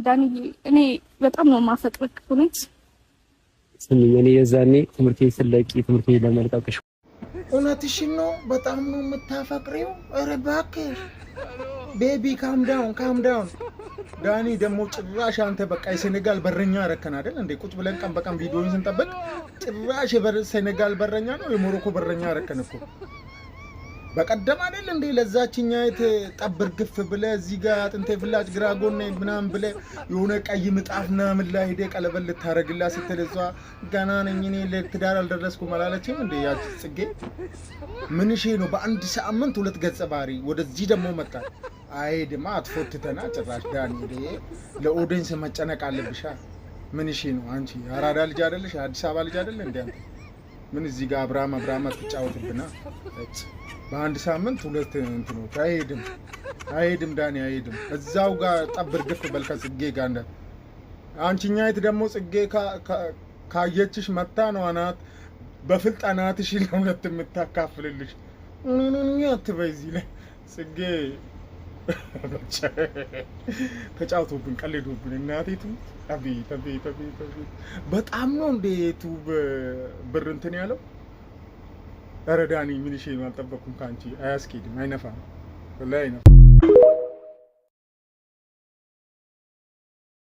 ዳኒ እኔ በጣም ነው ማፈቅርክ እውነት ስሚ እኔ የዛኔ ትምህርቴን ስለቂ ትምህርቴን ለመልቀቅሽ እውነትሽን ነው በጣም ነው የምታፈቅሪው ኧረ እባክህ ቤቢ ካም ዳውን ዳኒ ደግሞ ጭራሽ አንተ በቃ የሴኔጋል በረኛ አረከን አይደል እንዴ ቁጭ ብለን ቀን በቀን ቪዲዮን ስንጠብቅ ጭራሽ የሴኔጋል በረኛ ነው የሞሮኮ በረኛ አረከን እኮ በቀደም አይደል እንዴ ለዛችኛይት ጠብር ግፍ ብለ እዚህ ጋር አጥንቴ ፍላጭ ግራጎኔ ምናምን ብለ የሆነ ቀይ ምጣፍና ምን ላይ ሄደ ቀለበት ልታረግላ ስትልዟ ገና ነኝ እኔ ለትዳር አልደረስኩም አላለችም እንዴ ያቺ ጽጌ ምን እሺ ነው በአንድ ሳምንት ሁለት ገጸ ባህሪ ወደዚህ ደግሞ መጣ አይደማ አትፎትተና ጭራሽ ዳኒ ለኦዲየንስ መጨነቅ አለብሻ ምን እሺ ነው አንቺ አራዳ ልጅ አይደለሽ አዲስ አበባ ልጅ አይደለ እንዴ አንተ ምን እዚህ ጋር አብራም አትጫወትብና በአንድ ሳምንት ሁለት እንትኖች አይሄድም ዳኒ አይሄድም እዛው ጋር ጠብር ግፍ በልከ ጽጌ ጋር እንደ አንቺኛይት ደግሞ ጽጌ ካየችሽ መታ ነው አናት በፍልጣናትሽ ለሁለት የምታካፍልልሽ አትበይ እዚህ ላይ ጽጌ ተጫውቶብን ቀልዶብን እናቴቱ አቤት በጣም ነው እንደ ዩቲዩብ ብር እንትን ያለው ኧረ ዳኒ ምን እሺ ነው አልጠበኩም ካንቺ አያስኬድም አይነፋም ወላሂ ነው